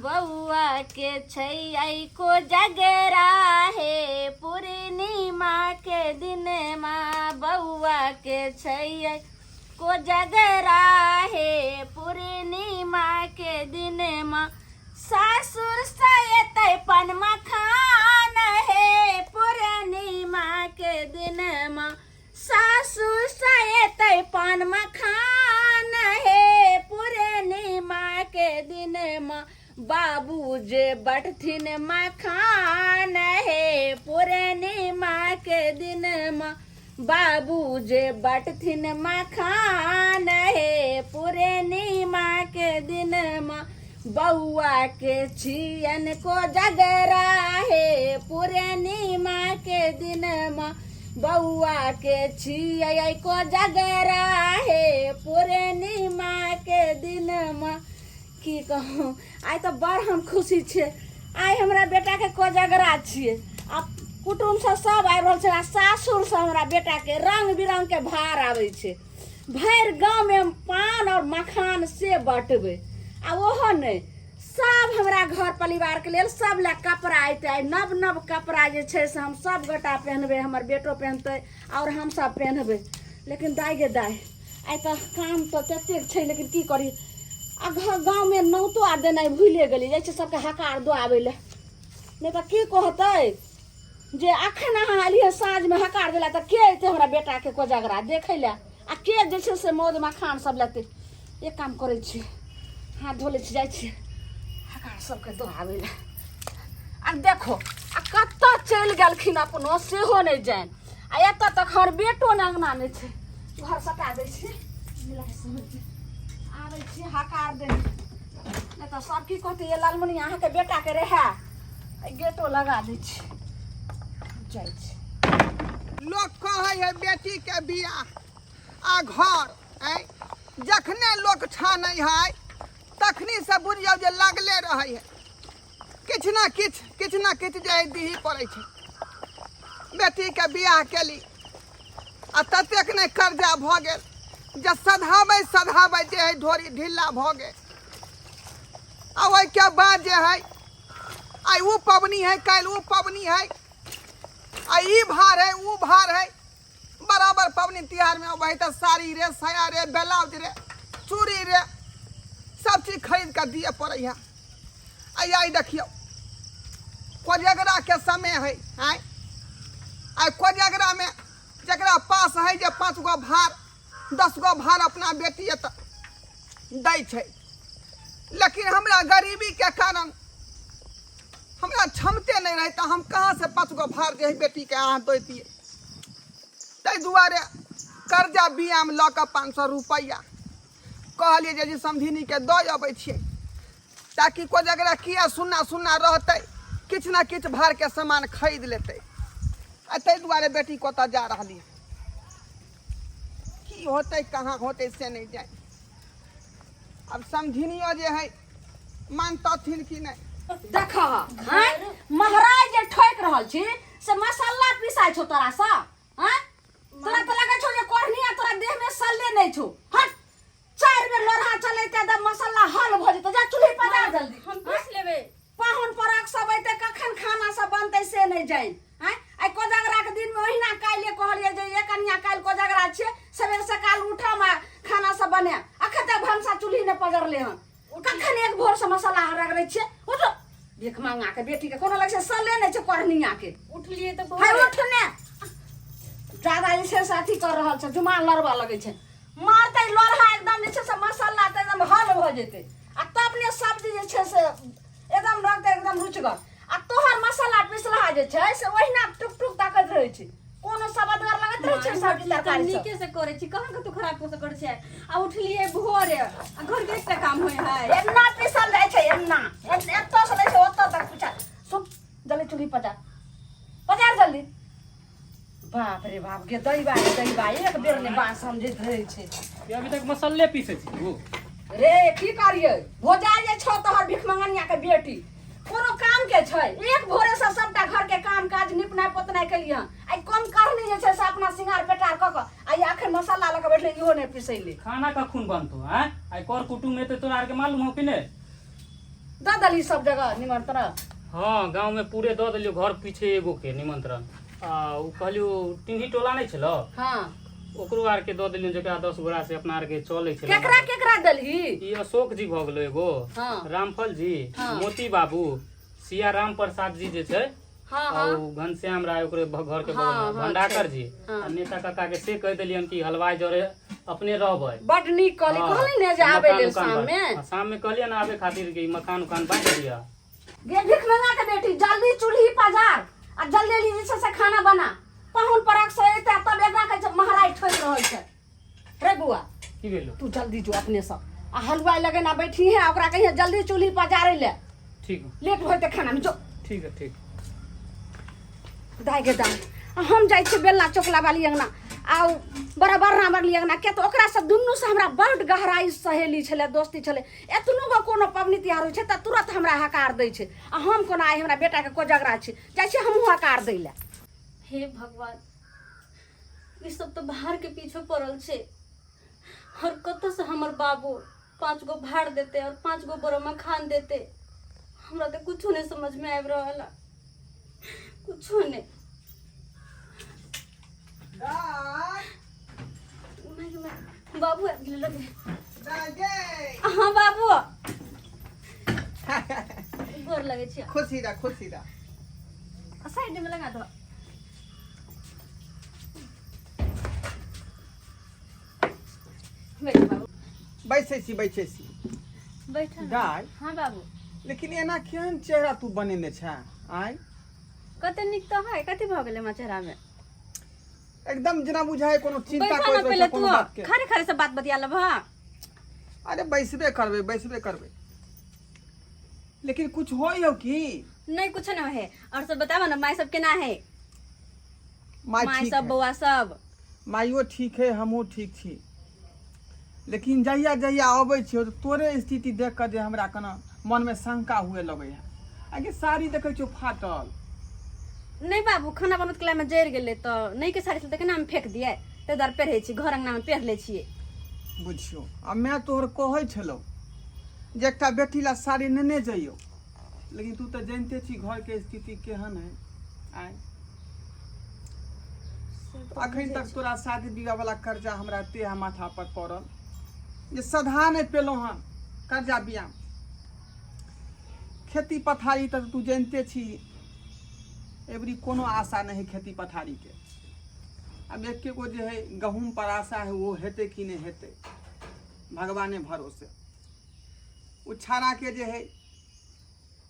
बउआ के छैया को जगरा है पूर्णिमा के दिन माँ। बउआ के छैया को जगरा है पूर्णिमा के दिन माँ। सासुर सयतै पन मखान है पूर्णिमा के दिन माँ। सासुर सयतै पन मखान है पूर्णिमा के दिन माँ। बाबू जे बटथिन मखान है पूर्णिमा के दिन माँ। बाबू जे बटथिन मखान है पूर्णिमा के दिन माँ। बउआ के छियन को जगरा है पूर्णिमा के दिन माँ। बउआ के छिया को जगरा है पूर्णिमा के दिन माँ। की कहूँ आइ तो बड़ हम खुशी छे। आइ हमरा बेटा के कोजगरा छिए। आ कुटुम सब आबि रहल छे। सासुर से हमरा बेटा के रंग बिरंग के भार आवे छे। भर गांव में पान और मखान से बटबे। आ ओहो नहीं सब हमरा घर परिवार के लेल सब ला कपड़ा अयते। नव नव कपड़ा जे छे से हम सब गोटा पहनबे। हमर बेटो पहनते और हम सब पहनबे। लेकिन दाई गे दाई आइ तो काम तो तते छे। लेकिन की करी आ गाँव में नौतो आ देना भूले गली जैसे सबके हकार दो आवे ले। नहीं तो की कहते जे अखन अहाँ अलिए साँझ में हकार दिला तो के अयते हमरा बेटा के कोजगरा देखे ले। आ के जे से मौज मखान सब लेते। एक काम करे छी हाथ धो ले छी जाय छी हकार सबके दो आवे ले। आ देखो आ कत्ता चल गेलखिन अपनो सेहो नहीं जान। आ एत तक हर बेटो न अंगना नहीं छे। घर सटा दे छी आवे छी हकार दे। नहीं तो सब की कहते ये लालमनी अहाँ के बेटा के रहे गेटो लगा दे छी जाय छी। लोग कहे है बेटी के बियाह आ घर जखने लोग छाने है तखनी से बुझियो जे लगले रहे है। किछ ना किछ जे दीही पड़े छे। बेटी के बियाह केली आ ततेक ने कर्जा भ गेल जे सधाबै जे है ढोरी ढीला भ गेल। आ ओइ के बाद जे है आई ऊ पबनी है काल ऊ पबनी है आ ई भार है ऊ भार है। बराबर पबनी तिहार में अबै त साड़ी रे साया रे ब्लाउज रे चूड़ी रे सब चीज खरीद कर दिए पड़े है। आई देखियो कोजगरा के समय है आई कोजगरा में जकरा पास है जे 5 गो भार 10 गो भार अपना बेटी दै छै। लेकिन हमरा गरीबी के कारण हमरा क्षमते नहीं रहे तो हम कहाँ से 5 गो भार जे बेटी के अहाँ दैतिए। ताहि दुआरे कर्जा बिया में लऽ 500 रुपया कहलिए जे समधिनी के दऽ अबै छियै ताकि कोजगरा किया सुन्ना सुन्ना रहते किछ ना किछ भार के सामान खरीद लेते। आ ताहि दुआरे बेटी कोता जा रही है। की होते कहाँ होते से नहीं जाए। अब समझिनियो जे है मानतथिन कि नहीं। देखा महाराज जे ठोक रहल छी से मसाला पिसाय छो तोरा सा। तोरा तो लगे छो जे कोढ़निया तोरा देह में सल्ले नहीं छो। हट 4 बेर लोरहा चलेते त मसाला हल भ जेतो। जा चूल्ही पर जा जल्दी हम पीस लेबे। पाहुन पराक सब अइते कखन खाना सब बनते से नहीं जाए। आई कोजगरा के दिन में ओहिना काइले कहलिए जे ये कन्या काल कोजगरा छे सवेर सकाल उठा में खाना सब बने। अखन तक भंसा चूल्ही ने पजरले हन। कखन एक भोर से मसाला रगड़े छे। उठ देख मांगा के बेटी के कोनो लग से सले नहीं छे कोढ़निया के। उठलिए तो हाय उठने ज्यादा इसे साथी कर रहल छे जुमान लड़वा लगे छे। मारते लोरहा एकदम जे छे से मसाला त एकदम हल भ जेते। आ तब ने सब्जी जे छे से एकदम रखते एकदम रुचगर। आ तोहर मसाला पिसला जे छे से ओहिना टुक टुक ताकत रहे छे। कोनो सबदगर लगत रहे छे सब्जी तरकारी नीके से करे छी कहां के तू खराब को से करे छे। आ उठलिए भोरे आ घर के एकटा काम होय है एन्ना पिसल जाय छे एन्ना एत्तो से ले छे ओत्तो तक पूछा सुन जल्दी चूल्ही पजार जल्दी। बाप रे बाप गे दही बाई एक बेर ने बात समझैत रहे छे। अभी तक मसाले पीसे छी वो रे की करिए भोजा जे छो तोहर भिख मंगनिया के बेटी कोनो काम के छै। एक भोरे से सबटा घर के काम काज निपनाय पोतनाय केलिए। आई कम करनी जे छै से अपना सिंगार पेटार क क आई आखन मसाला लगा बैठले इहो ने पिसैले। खाना कखुन बनतो हैं आई कर कुटुम में तो तोरा आर के मालूम हो कि ने दे दली सब जगह निमंत्रण। हाँ गांव में पूरे दऽ देलियो, घर पीछे एगो के निमंत्रण। उ कहलियो टिंगी टोला नहीं छलो, हाँ ओकरो आर के दऽ देलियो, जकरा 10 गोरा से अपना आर के चले छलो। केकरा केकरा दलही? ई अशोक जी भ गेलो एगो, हाँ। रामफल जी, हाँ। मोती बाबू, सिया राम प्रसाद जी जे छै, हाँ हाँ और घनश्याम राय ओकरे घर के हाँ, बगल में, हाँ, भंडाकर छै। जी, हाँ। आ नेता काका के से कह देलियन कि हलवाई जरे अपने रहबै। बड नीक कहली, हाँ, कहली ने जे आबे मकान लेल उकान शाम बन- में। हाँ, शाम में कहलिए ना आबे खातिर कि मकान उकान बांध दिया। गे भिख मंगा के बेटी जल्दी चूल्ही पजार आ जल्दी जल्दी जे से खाना बना। पाहुन परक से एते तब एकरा के महाराज ठोक रहल छै। रे बुआ की भेलो? तू जल्दी जो अपने सब आ हलवाई लगे ना बैठी है, ओकरा कहिए जल्दी चूल्ही पजारे ले, ठीक लेट होते खाना में। जो ठीक है ठीक। दाय गे दाय हम जाइ छी बेलना चोकला वाली अंगना आ बराबर ना वाली अंगना के तो ओकरा से दुन्नू से हमरा बड़ गहराई सहेली छले, दोस्ती छले। एतनो गो कोनो पबनी त्योहार होइ छै त तुरंत हमरा हकार दै छै आ हम कोना आइ हमरा बेटा के कोजगरा छै, जाइ छी हमहू हकार दै ले। हे भगवान, ये सब तो भार के पीछे पड़ल छे और कत से हमर बाबू 5 गो भाड़ देते और 5 गो बरमा खान देते। हमरा तो कुछ नहीं समझ में आब रहा, कुछ नहीं। दाय बाबू आबि गेल लगे। दाय गे हाँ बाबू गोर लगे छी। खुशी दा खुशी दा। साइड में लगा दो। बैठ बाबू, बैठे छी बैठा। दाय हाँ बाबू, लेकिन एना केहन चेहरा तू बनेने छै आय? कते निक तो है, कथी भ गेले हमरा चेहरा में? एकदम जेना बुझाय कोनो चिंता बैठा कोई ना पहले कोनो तू, बात के। खड़े खड़े से बात बतिया लब। हाँ अरे बैसबे करबे लेकिन कुछ हो की? नहीं कुछ नहीं है। और सब बतावा ना, माई सब केना है? माय माई ठीक सब है, बउआ सब? माइयो ठीक है, हमहूँ ठीक छी। लेकिन जहिया जहिया अबै छियो तो तोरे स्थिति देख कर जे हमरा कना मन में शंका हुए लगे है। आगे साड़ी देखे छियो फाटल। नहीं बाबू, खाना बनत कला में जर गेले तो नहीं के साड़ी से केना में फेंक दिए, ते दर पहिरे छी, घर अंगना में पहिर ले छिए। बुझियो आ मैं तोहर कहै छलौ जे एकटा बेटी ला साड़ी नेने जइयो, लेकिन तू तो जानते छी घर के स्थिति केहन है आय। अखन तक तोरा शादी विवाह वाला कर्जा हमरा तेह माथा पर पड़ल जे सधा नहीं पेलौ हन कर्जा बियाह। खेती पथारी तक तू जानते छी एवरी कोनो आशा नहीं खेती पथारी के। अब एक गो जो है गहूम पर आशा है, वो हेते कि नहीं हेते भगवाने भरोसे। उछाड़ा के जो है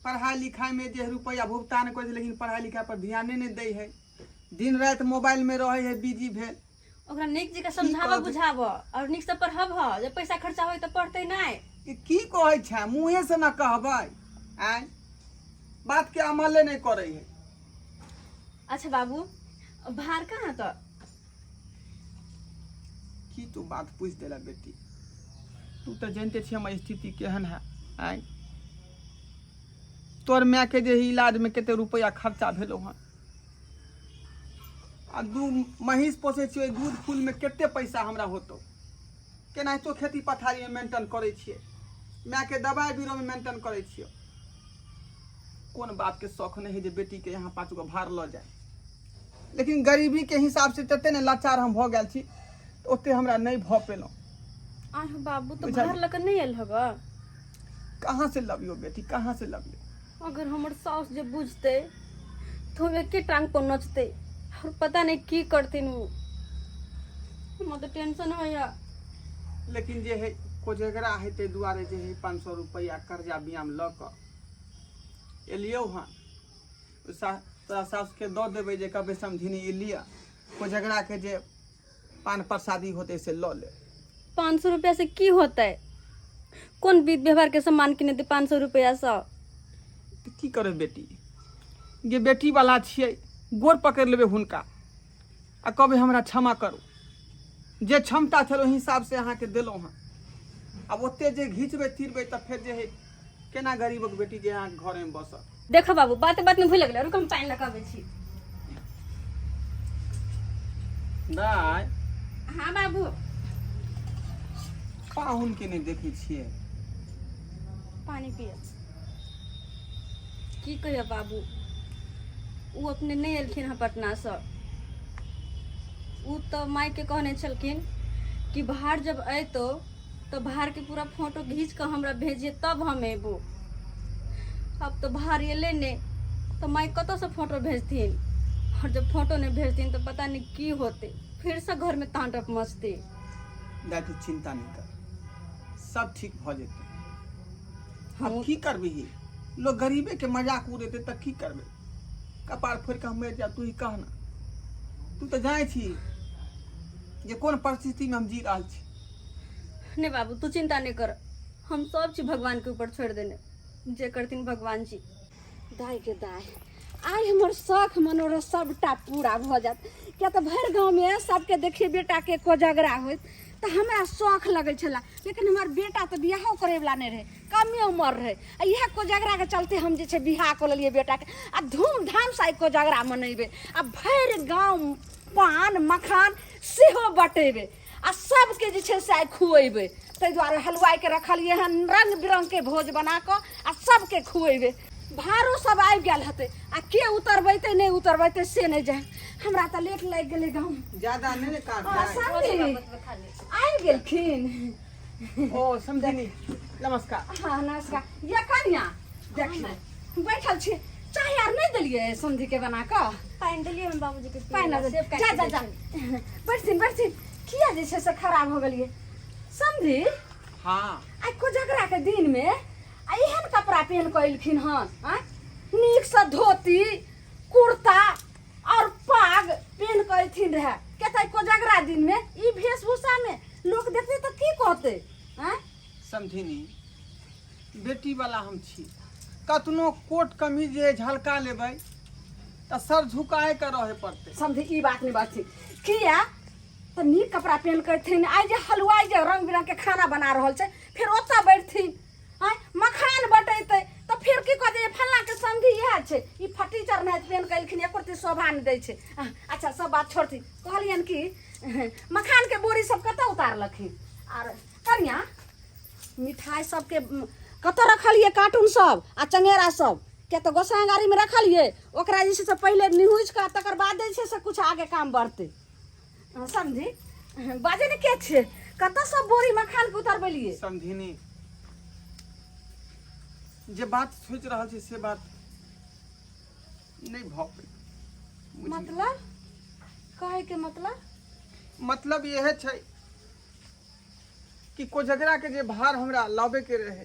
पढ़ाई लिखाई में जो है रुपया भुगतान कर, लेकिन पढ़ाई लिखाई पर ध्यान नहीं दे है, दिन रात मोबाइल में रहे है बिजी भेल। ओकरा नीक जगह समझावा बुझावा और नीक से पढ़ावा, जब पैसा खर्चा होई तो पढ़ते नहीं। की कहै छै, मुँहे से न कहबै आय, बात के अमले नहीं करे है। अच्छा बाबू, भार कहाँ तो? की तू बात पूछ देला बेटी, तू तो जानते छी हमर स्थिति केहन है आय। तोर माय के जे इलाज में केते रुपया खर्चा भेलो हन, आ 2 महीस पोसे छियै, दूध फूल में केते पैसा हमरा होतो, केनाहितो खेती पथारी में मेंटेन करे छियै, माय के दवाई बीरो में मेंटेन करे छियै। कौन बाप के शौक नहीं है जे बेटी के यहाँ 5 गो भार ल जाए, लेकिन गरीबी के हिसाब से तते ने लाचार हम भ गेल छी, ओते हमरा नहीं भ पेलौ। आह बाबू, तो बुझल। भार लेकर नहीं आयल होगा? कहाँ से लबियो बेटी, कहाँ से लबियो? अगर हमर सास जे बुझते तो हम एके टांग पर नचते और पता नहीं की करतीन वो। हम तो टेंशन है या। लेकिन जे है कोजगरा है ते दुआरे जे है 500 रुपया कर्जा बियाम ल क एलियो हन, तोरा सास के दऽ देबै जे कबे समझिनी एलिया, कोजगरा के जे पान प्रसादी होते से ल ले। 500 रुपया से की होता है? कौन विध व्यवहार के सामान किने दे 500 रुपया से? तो की करे बेटी, जे बेटी वाला छियै, गोर पकड़ लेबै हुनका आ कहबै हमरा क्षमा करू, जे क्षमता छल ओहि हिसाब से अहाँ के देलौ हन। अब ओते जे घिचबै तीरबै त फेर जे है केना गरीबक बेटी जे अहाँ घर में बसत। देखो बाबू, बात बात में भूल गेल, रुक हम पानी लगाबै छी। दाय हाँ बाबू, पाहुन के नहीं देखै छियै? पानी पिए। की कहिए बाबू, वो अपने नहीं एलखिन हैं पटना से। वो तो माई के कहने छलखिन कि बाहर जब अयतो तो बाहर के पूरा फोटो खींच कर हमरा भेजिए तब हम एबो। अब तो बाहर एले ने तो माई कतौ से फोटो भेजथिन, और जब फोटो नहीं भेजथिन तो पता नहीं की होते, फिर से घर में तांडव मचते। देखी चिंता नहीं कर, सब ठीक भ जेते। हम अब की करबी, लोग गरीबे के मजाक उड़ेते तक की करबे। कपार फोड़ के हम मर जा, तू ही कहना। तू तो जाने छी जे कौन परिस्थिति में हम जी रहा छी। नहीं बाबू तू चिंता नहीं कर, हम सब चीज भगवान के ऊपर छोड़ देने, जे करथिन भगवान जी। दाई के दाई, आई हमर शौख मनोरथ सबटा पूरा भ जात। क्या तो भर गाँव में सबके देखिए बेटा के कोजगरा हो तो हमरा शौख लगे छला, लेकिन हमार बेटा तो बियाहो करे वाला नहीं रहे, कमे उम्र रहे। आ यह कोजगरा के चलते हम जे छे बियाह कर लिए बेटा के, आ धूमधाम से कोजगरा मनेबे, आ भर गाँव पान मखान सेहो बटेबे, आ सबके जे छे से खुएबे। ताहि दुआरे हलवाई के रखलिए हन रंग बिरंग के भोज बना कर आ सबके खुएबे। भारो सब आबि गेल हते, आ के उतरबैते नहीं उतरबैते से नहीं जाए। हमरा तो लेट लग गेले गाँव ज्यादा नहीं काट आबि गेलखिन। ओ समझनी, नमस्कार। हाँ नमस्कार। ये कनिया देखिए बैठल छी, चाय आर नहीं दिलिए समझी के बना कर? पाइन देलिए हम बाबूजी के पाइन जा जा जा बैठथिन बैठथिन। किया जे छे से खराब हो गेलिए समझी? हाँ आई कोजगरा के दिन में एहन कपड़ा पहन के अयलखिन हन, नीक से धोती कुर्ता और पाग पहन के अयथिन रहे। कहते कोजगरा दिन में ई वेशभूषा में लोग देखते तो की कहते? समझनी, बेटी वाला हम छी। कतनो कोट कमीज जे झलका लेबै तो सर झुकाए के रहे पड़ते। समझी ई बात नहीं बात थी। किया तो नीक कपड़ा पहन के अयथिन। आई जे हलवाई जे रंग बिरंग के खाना बना रहल छै, फिर ओतऽ बैठथिन मखान बटेते तो फिर की कहते फल्ला के समझी इएह छै, ई फटीचर नहीं पहन के अयलखिन, एको रती शोभा नहीं दै छै। अच्छा सब बात छोड़ती, कहलियन कि मखान के बोरी सब कतऽ उतारलखिन? आर कनिया मिठाई सबके कतऽ रखलिए? कार्टून सब आ चंगेरा सब के तो गोसाई गाड़ी में रखलिए, ओकरा जे छै से पहले निहुज का तकर बाद जे छै से कुछ आगे काम बढ़ते। समझी बाजे ने के छै कतऽ सब बोरी मखान के उतारबेलिए? समझनी, जे बात सोच रहा छै से बात नहीं भ पाई। मतलब कहे के मतलब यह छै कि कोजगरा के जे भार हमरा लाबे के रहे।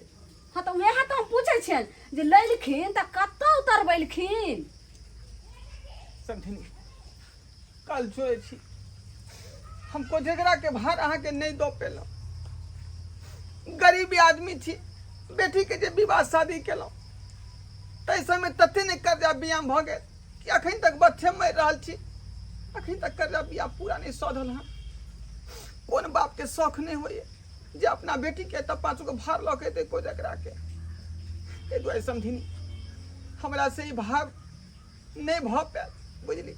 हाँ तो वह तो हम पूछे छियन जे लैलखिन त कतऽ उतरबेलखिन? समझनी, कल जोए छी हम कोजगरा के भार अहाँ के नहीं दो पेलौ। गरीबी आदमी छी, बेटी के जे विवाह शादी केलौ तै समय तते ने कर्जा बियाम भ गेल कि अखन तक बच्चे मर रहल छी। अखन तक कर्जा बियाह पूरा नहीं सधल हन। कौन बाप के शौख नहीं होइए जे अपना बेटी के त 5 गो भार ल के दे कोजगरा के। ए दुआरे समझनी, हमरा से ई भाव नहीं भ पाएल, बुझली।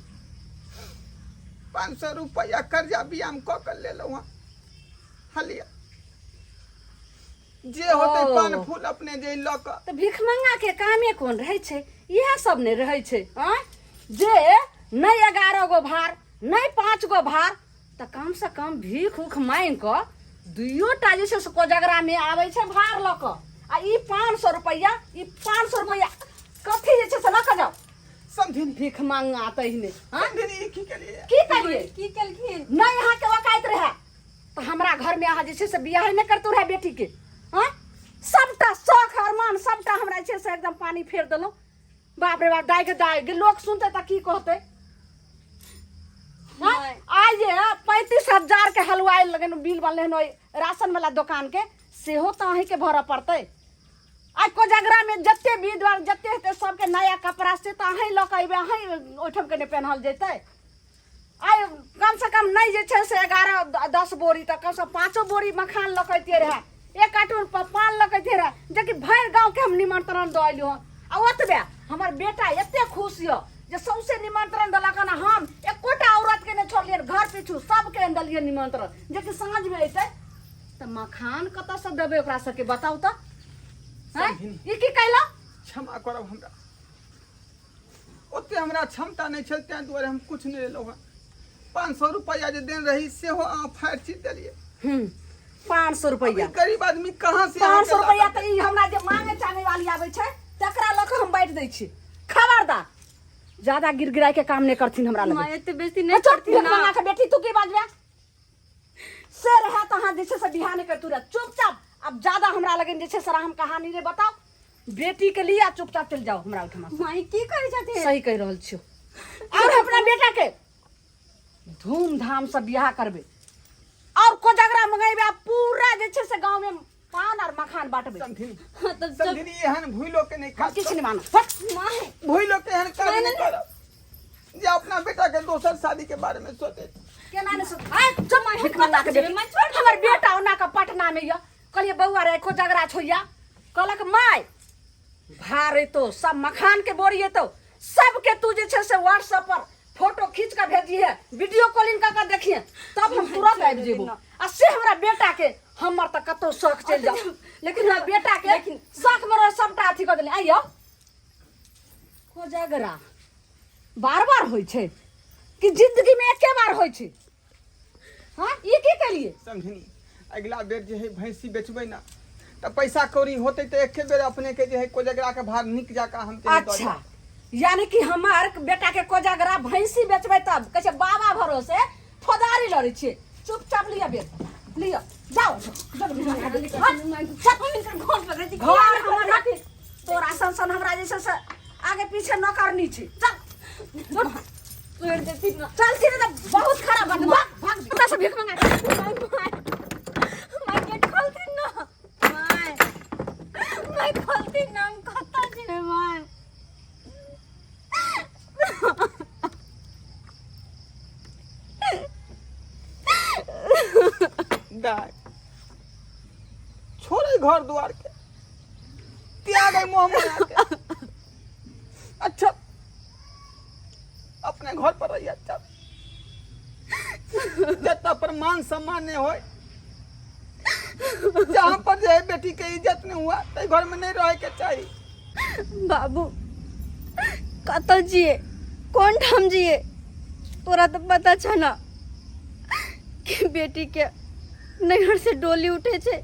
500 रुपया कर्जा बियाम क के लेलौ हन। हलिया जे होते पान फूल अपने जे ल क। तो भिखमंगा के कामे कोन रहे छै? यह सब नहीं रहे छै। जे नहीं 11 गो भार नहीं 5 गो भार तो कम से कम भीख उख मांग क 2 टा जे छै से कोजगरा में आवे छै भार ल क। आ ई 500 रुपया कथी जे छै से ल क जाओ। समझनी, भिखमंगा तहिने समझनी की केलिए? की करिए? की केलखिन? नहीं यहाँ के वकायत रहे तो हमरा घर में अहाँ जे छै से बियाह नहीं करतौ रहे बेटी के। सबटा शौख अरमान सबटा हमरा छै से एकदम पानी फेर देलौ। बाप रे बाप, दाई के दाई के लोग सुनते त की कहते? आज जे 35,000 के हलवाई लगन बिल बनले हन राशन वाला दुकान के, सेहो तो अहीं के भरऽ पड़ते। आज कोजगरा में जत्ते विद्वान जत्ते हेते सबके नया कपड़ा से तो अहीं ल के अइबे, अहीं ओठम के ने पहनल जेतै। आई कम से कम नहीं जे छै से 11-10 बोरी तक कम से 5 बोरी मखान ल के रहे, 1 कार्टून पान ल के रहे, जबकि भर गांव के हम निमंत्रण दलियो। आ ओतबे हमर बेटा एते खुश यो जे सबसे निमंत्रण दलक ना। हम एकोटा औरत के ने छोड़लिए, घर पीछू सबके दलिए निमंत्रण, जबकि साँझ में अइतै त मखान कतऽ से देबे ओकरा सबके बताउ त? ई की कहला? क्षमा करब हमरा, ओते हमरा क्षमता नहीं छल, तें दुआरे हम कुछ नहीं लेलहुँ। 500 रुपया जे देन रही से हो अहाँ फाड़ि चीर देलिए। 500 रुपया गरीब आदमी कहाँ से 500 रुपया तो ई हमरा जे मांगे चाहे वाली आवे छै तकरा लख हम बैठ दै छी। खबरदार ज्यादा गिरगिराय के काम नहीं करथिन हमरा लगे। माँ एते बेइज्जती नहीं करती ना। ना के बेटी तू की बाजबे से रहा तहां जे छै से बिहान के तुरंत चुपचाप। अब ज्यादा हमरा लगे जे छै सरा हम कहानी रे बताओ बेटी के लिए चुपचाप चल जाओ हमरा उठमा। माँ की करे छथि? सही कह रहल छियो। और अपना बेटा के धूमधाम से बियाह करबे और कोजगरा मंगेबे पूरा जे छै से गांव में पान और मखान बांटबे। हाँ, तब सब समझनी एहन भूलो के नहीं खा किछ नहीं मानो। हट माँ भूलो के एहन काज नहीं करब जे अपना बेटा के दोसर शादी के बारे में सोचे। केना ने सुन आ जमा हिक मंगा के बेटी हमर बेटा ओना का पटना में य कहलिए बउआ रे कोजगरा छोइया कहलक माय भारे तो सब मखान के बोरी है तो सब के तू जे छै से व्हाट्सएप पर फोटो खींच के भेजी है, वीडियो कॉलिंग का देखिए तब हम तुरंत आबि जेबो। आ से हमरा बेटा के हमर त कतो शौक चल जाओ, लेकिन हमरा बेटा के शौक में सबटा अथी क देले। आइयो कोजगरा बार-बार होय छै कि जिंदगी में एके बार होय छै? हां ई की कलिए समझनी अगला बेर जे है भैंसी बेचबै ना त पैसा कौड़ी होते तो एके बेर अपने के जे है कोजगरा के भार निक जाका हम ते दऽ अच्छा यानी कि हमार बेटा के कोजगरा भैंसी बेचबै तब कहै छै बाबा भरोसे फौदारी लड़ै छियै। चुपचाप लिया बेटा लिया जाओ घर हमर राखी तोरा संसन हमरा जे छै से आगे पीछे न करनी छै। चल छोड़ देती ना। चल सीधे तो बहुत खराब बन भाग भाग बेटा से भीख मांगा। माँ गेट खोलती ना। माँ खोलती ना हम खाता जे माँ। दाय छोड़े घर द्वार के त्याग गए मोहम्मद के। अच्छा अपने घर पर रहिए। अच्छा जितना पर मान सम्मान नहीं हो जहाँ पर जो है बेटी के इज्जत नहीं हुआ तो घर में नहीं रहे के चाहिए। बाबू कतल जिए कौन ठाम जिए तोरा तो पता छ ना कि बेटी के नैहर से डोली उठे छे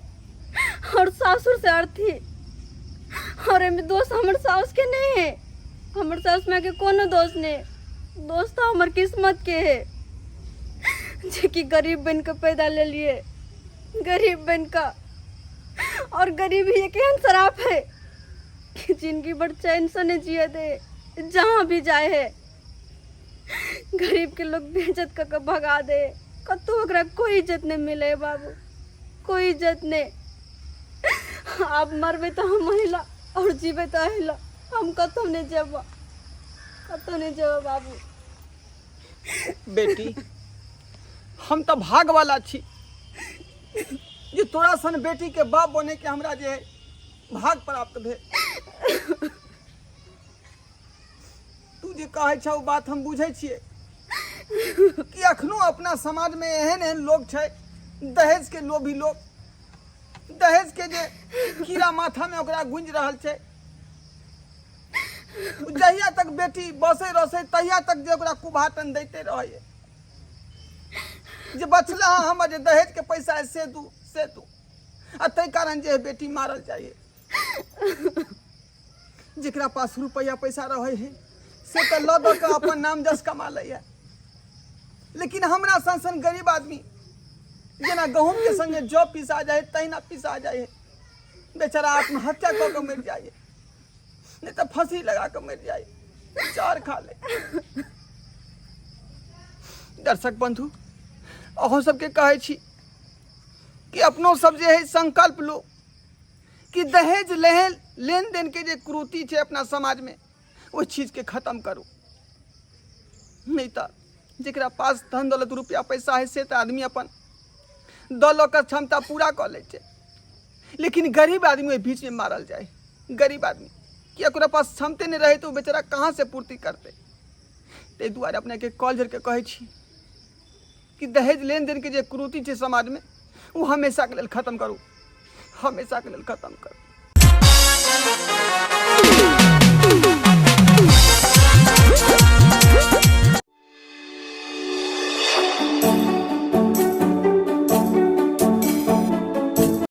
और सासुर से अर्थी और एमे दोस्त हमर सास के नहीं है। हमर सास में के कोनो दोस्त नहीं, दोस्त तो हमर किस्मत के है जे कि गरीब बन के पैदा ले लिए। गरीब बन का और गरीबी एक एहन शराब है कि जिंदगी भर चैन से नहीं जिए दे जहाँ भी जाए है। गरीब के लोग बेइज्जत करके भगा दे, कतो ओकरा कोई इज्जत नहीं मिले बाबू, कोई इज्जत नहीं। आप मरबे तो हम महिला और जीवे तो अहिला, हम कतो नहीं जेब, कतो नहीं जेब बाबू। बेटी हम तो भाग वाला छी जे तोरा सन बेटी के बाप बने के हमरा जे है भाग प्राप्त भेल। तू जे कहे छ बात हम बुझे छिए कि अखनो अपना समाज में एहन एहन लोग छै दहेज के लोभी लोग, दहेज के जे कीड़ा माथा में ओकरा गुंज रहल छै। जहिया तक बेटी बसे रसे तहिया तक जे ओकरा कुभाटन दैते रहे जे बचला हमर जे दहेज के पैसा है से दू आ तै कारण जे बेटी मारल चाहिए। जेकरा पास रुपया पैसा रहे है से तो लद के अपन नाम जस कमा ले है, लेकिन हमरा सन गरीब आदमी जेना गहूम के संगे जौ पिसा जाए तहिना पिसा जाए, बेचारा आत्महत्या कऽ के मर जाए, नहीं तो फांसी लगा के मर जाए, चार खा ले। दर्शक बंधु अहो सबके कहे छी कि अपनो सब जे है संकल्प लो कि दहेज लेन देन के जे कुरीति है अपना समाज में उस चीज के खत्म करो। नहीं तो जेकरा पास धन दौलत रुपया पैसा है से तो आदमी अपन दौलत का क्षमता पूरा कर ले छे, लेकिन गरीब आदमी बीच में मारल जाए। गरीब आदमी कि ओकरा पास क्षमते नहीं रहे तो बेचारा कहाँ से पूर्ति करते। ते दुआरे अपने के कॉल झर के कहे छी कि दहेज लेन देन के जे कुरीति है समाज में वो हमेशा के लिए खत्म करू, हमेशा के लिए खत्म करू।